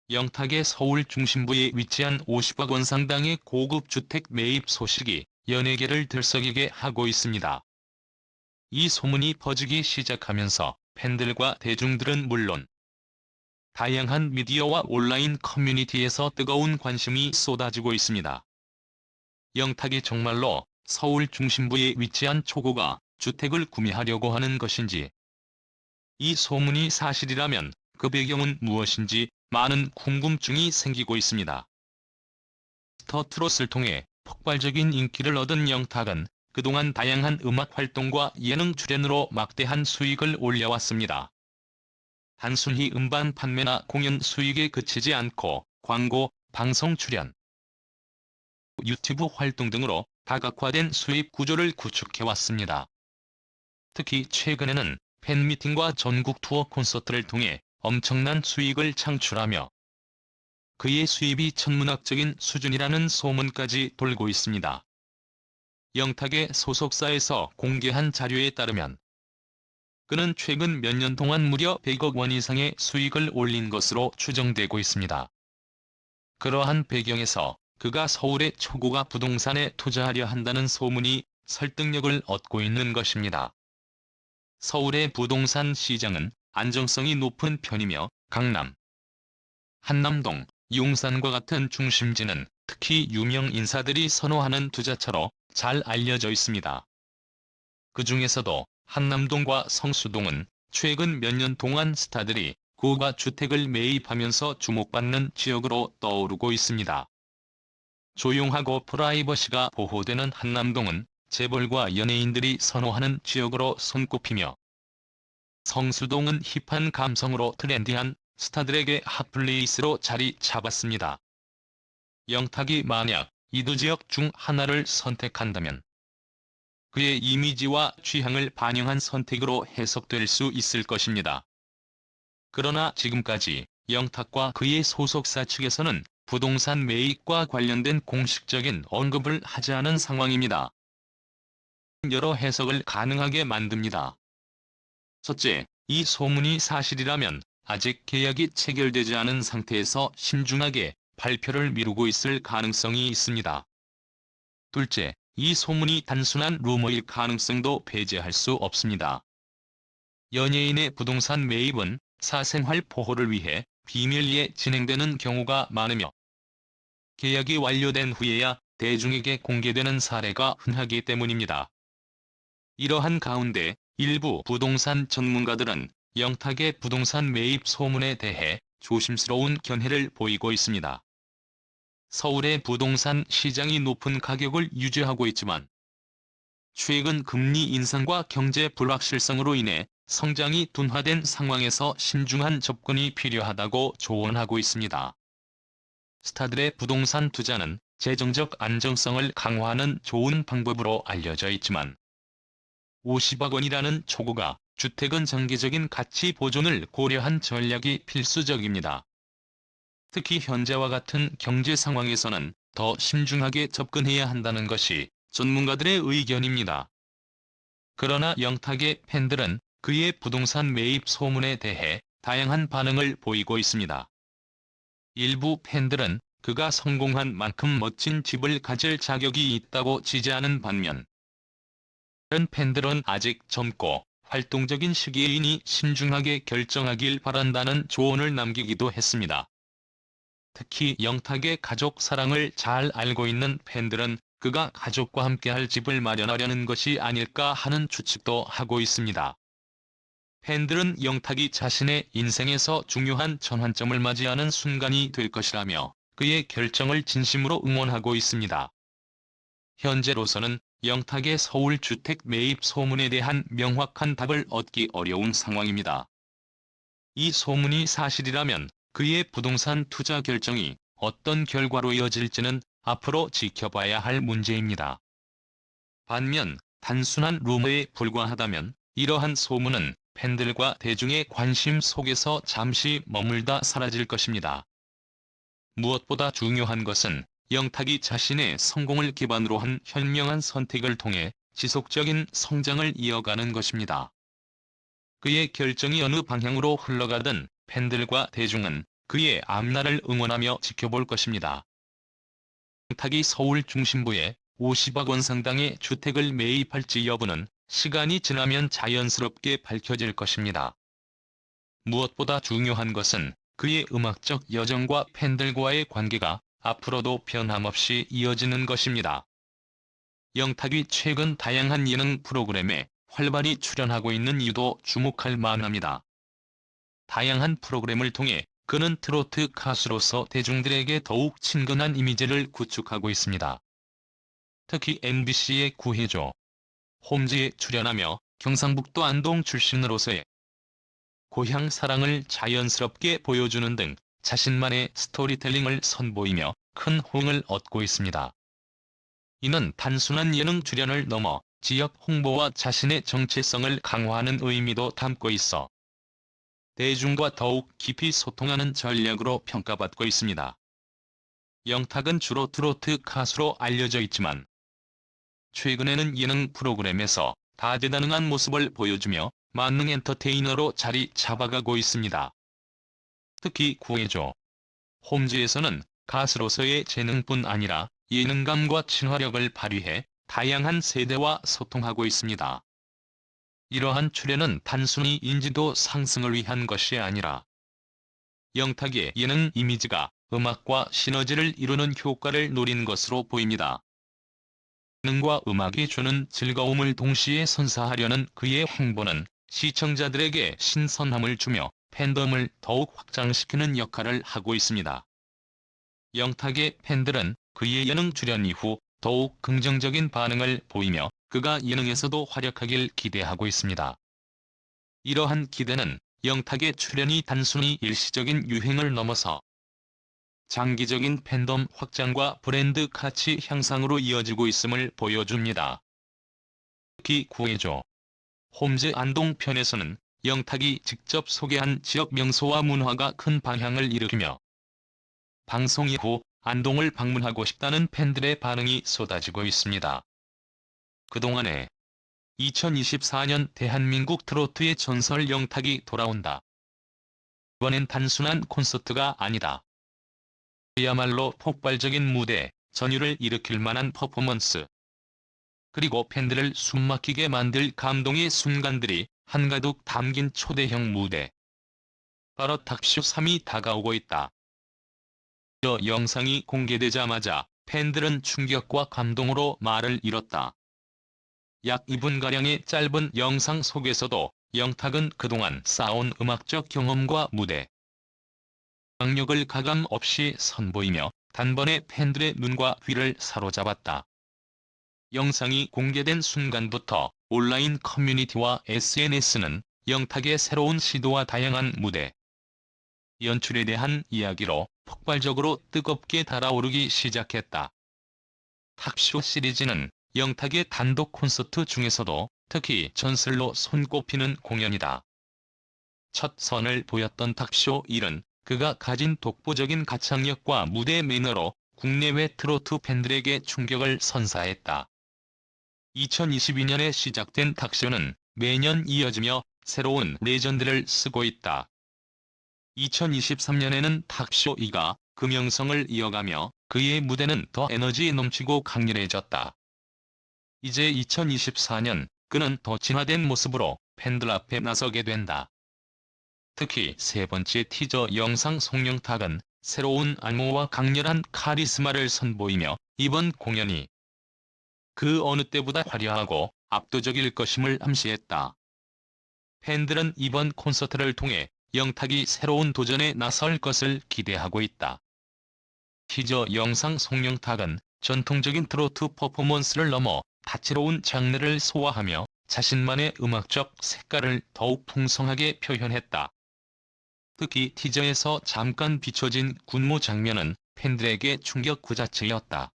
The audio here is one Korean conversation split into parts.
영탁의 서울 중심부에 위치한 50억 원 상당의 고급 주택 매입 소식이 연예계를 들썩이게 하고 있습니다. 이 소문이 퍼지기 시작하면서 팬들과 대중들은 물론 다양한 미디어와 온라인 커뮤니티에서 뜨거운 관심이 쏟아지고 있습니다. 영탁이 정말로 서울 중심부에 위치한 초고가 주택을 구매하려고 하는 것인지, 이 소문이 사실이라면 그 배경은 무엇인지 많은 궁금증이 생기고 있습니다. 스타 트롯을 통해 폭발적인 인기를 얻은 영탁은 그동안 다양한 음악 활동과 예능 출연으로 막대한 수익을 올려왔습니다. 단순히 음반 판매나 공연 수익에 그치지 않고 광고, 방송 출연, 유튜브 활동 등으로 다각화된 수입 구조를 구축해왔습니다. 특히 최근에는 팬미팅과 전국 투어 콘서트를 통해 엄청난 수익을 창출하며 그의 수입이 천문학적인 수준이라는 소문까지 돌고 있습니다. 영탁의 소속사에서 공개한 자료에 따르면 그는 최근 몇 년 동안 무려 100억 원 이상의 수익을 올린 것으로 추정되고 있습니다. 그러한 배경에서 그가 서울의 초고가 부동산에 투자하려 한다는 소문이 설득력을 얻고 있는 것입니다. 서울의 부동산 시장은 안정성이 높은 편이며 강남, 한남동, 용산과 같은 중심지는 특히 유명 인사들이 선호하는 투자처로 잘 알려져 있습니다. 그 중에서도 한남동과 성수동은 최근 몇 년 동안 스타들이 고가 주택을 매입하면서 주목받는 지역으로 떠오르고 있습니다. 조용하고 프라이버시가 보호되는 한남동은 재벌과 연예인들이 선호하는 지역으로 손꼽히며, 성수동은 힙한 감성으로 트렌디한 스타들에게 핫플레이스로 자리 잡았습니다. 영탁이 만약 이 두 지역 중 하나를 선택한다면 그의 이미지와 취향을 반영한 선택으로 해석될 수 있을 것입니다. 그러나 지금까지 영탁과 그의 소속사 측에서는 부동산 매입과 관련된 공식적인 언급을 하지 않은 상황입니다. 여러 해석을 가능하게 만듭니다. 첫째, 이 소문이 사실이라면 아직 계약이 체결되지 않은 상태에서 신중하게 발표를 미루고 있을 가능성이 있습니다. 둘째, 이 소문이 단순한 루머일 가능성도 배제할 수 없습니다. 연예인의 부동산 매입은 사생활 보호를 위해 비밀리에 진행되는 경우가 많으며 계약이 완료된 후에야 대중에게 공개되는 사례가 흔하기 때문입니다. 이러한 가운데 일부 부동산 전문가들은 영탁의 부동산 매입 소문에 대해 조심스러운 견해를 보이고 있습니다. 서울의 부동산 시장이 높은 가격을 유지하고 있지만 최근 금리 인상과 경제 불확실성으로 인해 성장이 둔화된 상황에서 신중한 접근이 필요하다고 조언하고 있습니다. 스타들의 부동산 투자는 재정적 안정성을 강화하는 좋은 방법으로 알려져 있지만 50억 원이라는 초고가 주택은 장기적인 가치 보존을 고려한 전략이 필수적입니다. 특히 현재와 같은 경제 상황에서는 더 신중하게 접근해야 한다는 것이 전문가들의 의견입니다. 그러나 영탁의 팬들은 그의 부동산 매입 소문에 대해 다양한 반응을 보이고 있습니다. 일부 팬들은 그가 성공한 만큼 멋진 집을 가질 자격이 있다고 지지하는 반면, 다른 팬들은 아직 젊고 활동적인 시기이니 신중하게 결정하길 바란다는 조언을 남기기도 했습니다. 특히 영탁의 가족 사랑을 잘 알고 있는 팬들은 그가 가족과 함께할 집을 마련하려는 것이 아닐까 하는 추측도 하고 있습니다. 팬들은 영탁이 자신의 인생에서 중요한 전환점을 맞이하는 순간이 될 것이라며 그의 결정을 진심으로 응원하고 있습니다. 현재로서는 영탁의 서울 주택 매입 소문에 대한 명확한 답을 얻기 어려운 상황입니다. 이 소문이 사실이라면 그의 부동산 투자 결정이 어떤 결과로 이어질지는 앞으로 지켜봐야 할 문제입니다. 반면 단순한 루머에 불과하다면 이러한 소문은 팬들과 대중의 관심 속에서 잠시 머물다 사라질 것입니다. 무엇보다 중요한 것은 영탁이 자신의 성공을 기반으로 한 현명한 선택을 통해 지속적인 성장을 이어가는 것입니다. 그의 결정이 어느 방향으로 흘러가든 팬들과 대중은 그의 앞날을 응원하며 지켜볼 것입니다. 영탁이 서울 중심부에 50억 원 상당의 주택을 매입할지 여부는 시간이 지나면 자연스럽게 밝혀질 것입니다. 무엇보다 중요한 것은 그의 음악적 여정과 팬들과의 관계가 앞으로도 변함없이 이어지는 것입니다. 영탁이 최근 다양한 예능 프로그램에 활발히 출연하고 있는 이유도 주목할 만합니다. 다양한 프로그램을 통해 그는 트로트 가수로서 대중들에게 더욱 친근한 이미지를 구축하고 있습니다. 특히 MBC의 구해줘, 홈즈에 출연하며 경상북도 안동 출신으로서의 고향 사랑을 자연스럽게 보여주는 등 자신만의 스토리텔링을 선보이며 큰 호응을 얻고 있습니다. 이는 단순한 예능 출연을 넘어 지역 홍보와 자신의 정체성을 강화하는 의미도 담고 있어 대중과 더욱 깊이 소통하는 전략으로 평가받고 있습니다. 영탁은 주로 트로트 가수로 알려져 있지만 최근에는 예능 프로그램에서 다재다능한 모습을 보여주며 만능 엔터테이너로 자리 잡아가고 있습니다. 특히 구해줘, 홈즈에서는 가수로서의 재능뿐 아니라 예능감과 친화력을 발휘해 다양한 세대와 소통하고 있습니다. 이러한 출연은 단순히 인지도 상승을 위한 것이 아니라 영탁의 예능 이미지가 음악과 시너지를 이루는 효과를 노린 것으로 보입니다. 예능과 음악이 주는 즐거움을 동시에 선사하려는 그의 행보는 시청자들에게 신선함을 주며 팬덤을 더욱 확장시키는 역할을 하고 있습니다. 영탁의 팬들은 그의 예능 출연 이후 더욱 긍정적인 반응을 보이며 그가 예능에서도 활약하길 기대하고 있습니다. 이러한 기대는 영탁의 출연이 단순히 일시적인 유행을 넘어서 장기적인 팬덤 확장과 브랜드 가치 향상으로 이어지고 있음을 보여줍니다. 특히 구해줘, 홈즈 안동 편에서는 영탁이 직접 소개한 지역 명소와 문화가 큰 방향을 일으키며 방송 이후 안동을 방문하고 싶다는 팬들의 반응이 쏟아지고 있습니다. 그동안에 2024년 대한민국 트로트의 전설 영탁이 돌아온다. 이번엔 단순한 콘서트가 아니다. 그야말로 폭발적인 무대, 전율을 일으킬 만한 퍼포먼스, 그리고 팬들을 숨막히게 만들 감동의 순간들이 한가득 담긴 초대형 무대. 바로 탁쇼 3이 다가오고 있다. 이 영상이 공개되자마자 팬들은 충격과 감동으로 말을 잃었다. 약 2분가량의 짧은 영상 속에서도 영탁은 그동안 쌓아온 음악적 경험과 무대 악력을 가감 없이 선보이며 단번에 팬들의 눈과 귀를 사로잡았다. 영상이 공개된 순간부터 온라인 커뮤니티와 SNS는 영탁의 새로운 시도와 다양한 무대 연출에 대한 이야기로 폭발적으로 뜨겁게 달아오르기 시작했다. 탁쇼 시리즈는 영탁의 단독 콘서트 중에서도 특히 전설로 손꼽히는 공연이다. 첫 선을 보였던 탁쇼 1은 그가 가진 독보적인 가창력과 무대 매너로 국내외 트로트 팬들에게 충격을 선사했다. 2022년에 시작된 탁쇼는 매년 이어지며 새로운 레전드를 쓰고 있다. 2023년에는 탁쇼 2가 그 명성을 이어가며 그의 무대는 더 에너지 넘치고 강렬해졌다. 이제 2024년 그는 더 진화된 모습으로 팬들 앞에 나서게 된다. 특히 세 번째 티저 영상 송영탁은 새로운 안무와 강렬한 카리스마를 선보이며 이번 공연이 그 어느 때보다 화려하고 압도적일 것임을 암시했다. 팬들은 이번 콘서트를 통해 영탁이 새로운 도전에 나설 것을 기대하고 있다. 티저 영상 송영탁은 전통적인 트로트 퍼포먼스를 넘어 다채로운 장르를 소화하며 자신만의 음악적 색깔을 더욱 풍성하게 표현했다. 특히 티저에서 잠깐 비춰진 군무 장면은 팬들에게 충격 그 자체였다.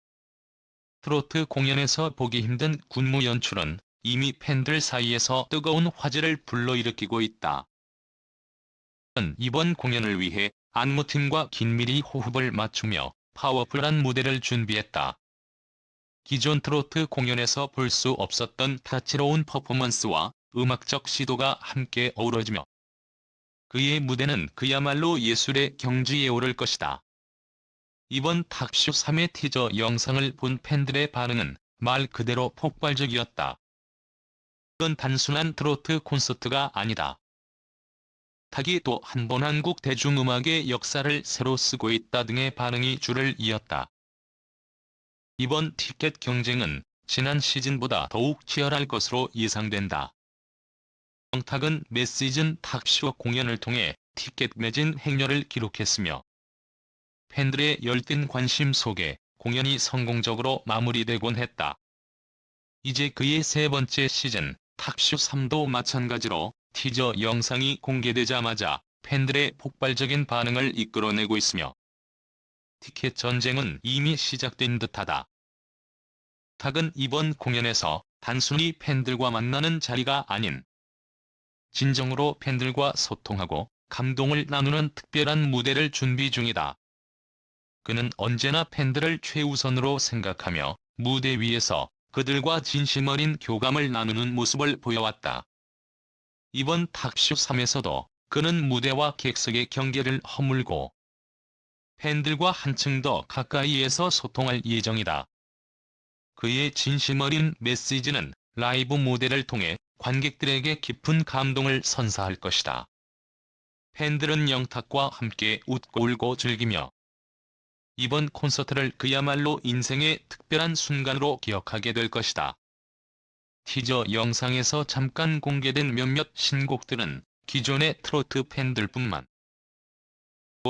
트로트 공연에서 보기 힘든 군무 연출은 이미 팬들 사이에서 뜨거운 화제를 불러일으키고 있다. 이번 공연을 위해 안무팀과 긴밀히 호흡을 맞추며 파워풀한 무대를 준비했다. 기존 트로트 공연에서 볼 수 없었던 다채로운 퍼포먼스와 음악적 시도가 함께 어우러지며 그의 무대는 그야말로 예술의 경지에 오를 것이다. 이번 탁쇼 3의 티저 영상을 본 팬들의 반응은 말 그대로 폭발적이었다. 이건 단순한 트로트 콘서트가 아니다. 탁이 또 한 번 한국 대중음악의 역사를 새로 쓰고 있다 등의 반응이 줄을 이었다. 이번 티켓 경쟁은 지난 시즌보다 더욱 치열할 것으로 예상된다. 영탁은 매 시즌 탁쇼 공연을 통해 티켓 매진 행렬을 기록했으며 팬들의 열띤 관심 속에 공연이 성공적으로 마무리되곤 했다. 이제 그의 세 번째 시즌 탁쇼 3도 마찬가지로 티저 영상이 공개되자마자 팬들의 폭발적인 반응을 이끌어내고 있으며 티켓 전쟁은 이미 시작된 듯하다. 탁은 이번 공연에서 단순히 팬들과 만나는 자리가 아닌 진정으로 팬들과 소통하고 감동을 나누는 특별한 무대를 준비 중이다. 그는 언제나 팬들을 최우선으로 생각하며 무대 위에서 그들과 진심 어린 교감을 나누는 모습을 보여왔다. 이번 탁쇼 3에서도 그는 무대와 객석의 경계를 허물고 팬들과 한층 더 가까이에서 소통할 예정이다. 그의 진심 어린 메시지는 라이브 무대를 통해 관객들에게 깊은 감동을 선사할 것이다. 팬들은 영탁과 함께 웃고 울고 즐기며 이번 콘서트를 그야말로 인생의 특별한 순간으로 기억하게 될 것이다. 티저 영상에서 잠깐 공개된 몇몇 신곡들은 기존의 트로트 팬들뿐만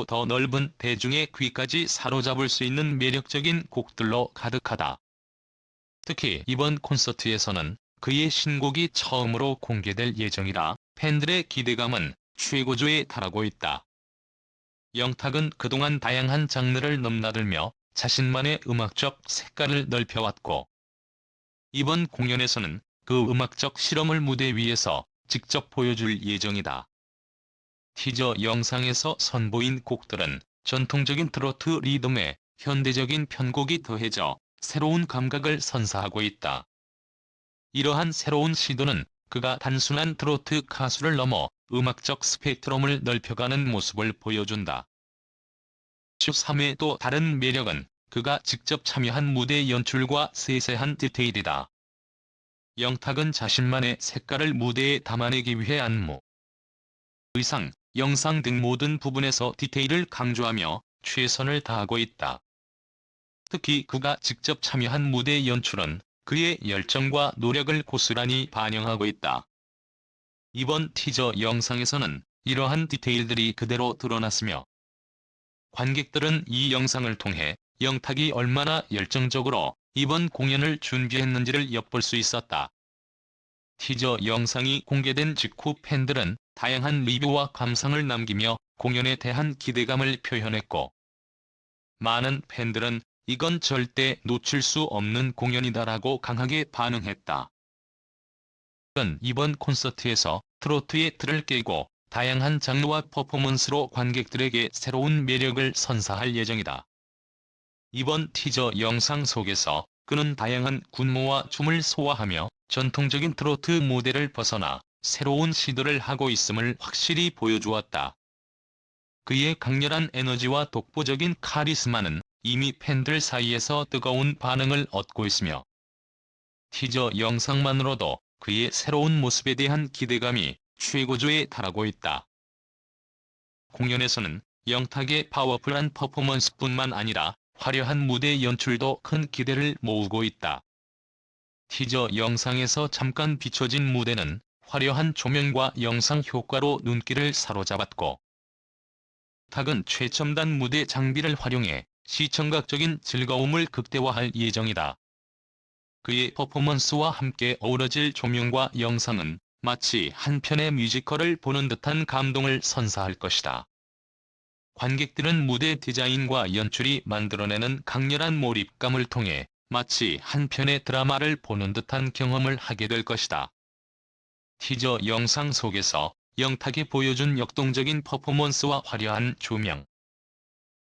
더 넓은 대중의 귀까지 사로잡을 수 있는 매력적인 곡들로 가득하다. 특히 이번 콘서트에서는 그의 신곡이 처음으로 공개될 예정이라 팬들의 기대감은 최고조에 달하고 있다. 영탁은 그동안 다양한 장르를 넘나들며 자신만의 음악적 색깔을 넓혀왔고 이번 공연에서는 그 음악적 실험을 무대 위에서 직접 보여줄 예정이다. 티저 영상에서 선보인 곡들은 전통적인 트로트 리듬에 현대적인 편곡이 더해져 새로운 감각을 선사하고 있다. 이러한 새로운 시도는 그가 단순한 트로트 가수를 넘어 음악적 스펙트럼을 넓혀가는 모습을 보여준다. 슈 3의 또 다른 매력은 그가 직접 참여한 무대 연출과 세세한 디테일이다. 영탁은 자신만의 색깔을 무대에 담아내기 위해 안무, 의상, 영상 등 모든 부분에서 디테일을 강조하며 최선을 다하고 있다. 특히 그가 직접 참여한 무대 연출은 그의 열정과 노력을 고스란히 반영하고 있다. 이번 티저 영상에서는 이러한 디테일들이 그대로 드러났으며 관객들은 이 영상을 통해 영탁이 얼마나 열정적으로 이번 공연을 준비했는지를 엿볼 수 있었다. 티저 영상이 공개된 직후 팬들은 다양한 리뷰와 감상을 남기며 공연에 대한 기대감을 표현했고 많은 팬들은 이건 절대 놓칠 수 없는 공연이다라고 강하게 반응했다. 이번 콘서트에서 트로트의 틀을 깨고 다양한 장르와 퍼포먼스로 관객들에게 새로운 매력을 선사할 예정이다. 이번 티저 영상 속에서 그는 다양한 군무와 춤을 소화하며 전통적인 트로트 무대를 벗어나 새로운 시도를 하고 있음을 확실히 보여주었다. 그의 강렬한 에너지와 독보적인 카리스마는 이미 팬들 사이에서 뜨거운 반응을 얻고 있으며 티저 영상만으로도 그의 새로운 모습에 대한 기대감이 최고조에 달하고 있다. 공연에서는 영탁의 파워풀한 퍼포먼스뿐만 아니라 화려한 무대 연출도 큰 기대를 모으고 있다. 티저 영상에서 잠깐 비춰진 무대는 화려한 조명과 영상 효과로 눈길을 사로잡았고 탁은 최첨단 무대 장비를 활용해 시청각적인 즐거움을 극대화할 예정이다. 그의 퍼포먼스와 함께 어우러질 조명과 영상은 마치 한 편의 뮤지컬을 보는 듯한 감동을 선사할 것이다. 관객들은 무대 디자인과 연출이 만들어내는 강렬한 몰입감을 통해 마치 한 편의 드라마를 보는 듯한 경험을 하게 될 것이다. 티저 영상 속에서 영탁이 보여준 역동적인 퍼포먼스와 화려한 조명,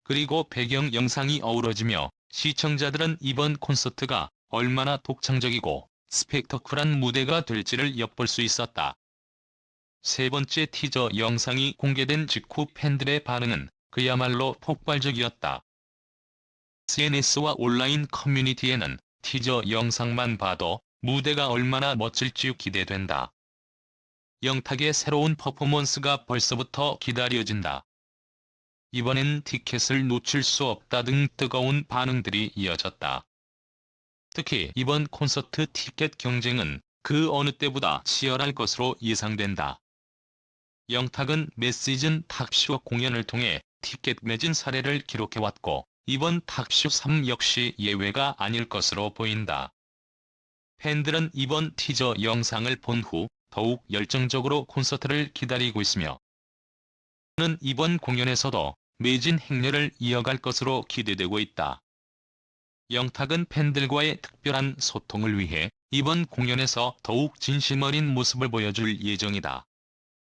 그리고 배경 영상이 어우러지며 시청자들은 이번 콘서트가 얼마나 독창적이고 스펙터클한 무대가 될지를 엿볼 수 있었다. 세 번째 티저 영상이 공개된 직후 팬들의 반응은 그야말로 폭발적이었다. SNS와 온라인 커뮤니티에는 티저 영상만 봐도 무대가 얼마나 멋질지 기대된다. 영탁의 새로운 퍼포먼스가 벌써부터 기다려진다. 이번엔 티켓을 놓칠 수 없다 등 뜨거운 반응들이 이어졌다. 특히 이번 콘서트 티켓 경쟁은 그 어느 때보다 치열할 것으로 예상된다. 영탁은 매 시즌 탁쇼 공연을 통해 티켓 매진 사례를 기록해왔고 이번 탁쇼 3 역시 예외가 아닐 것으로 보인다. 팬들은 이번 티저 영상을 본 후 더욱 열정적으로 콘서트를 기다리고 있으며 는 이번 공연에서도 매진 행렬을 이어갈 것으로 기대되고 있다. 영탁은 팬들과의 특별한 소통을 위해 이번 공연에서 더욱 진심 어린 모습을 보여줄 예정이다.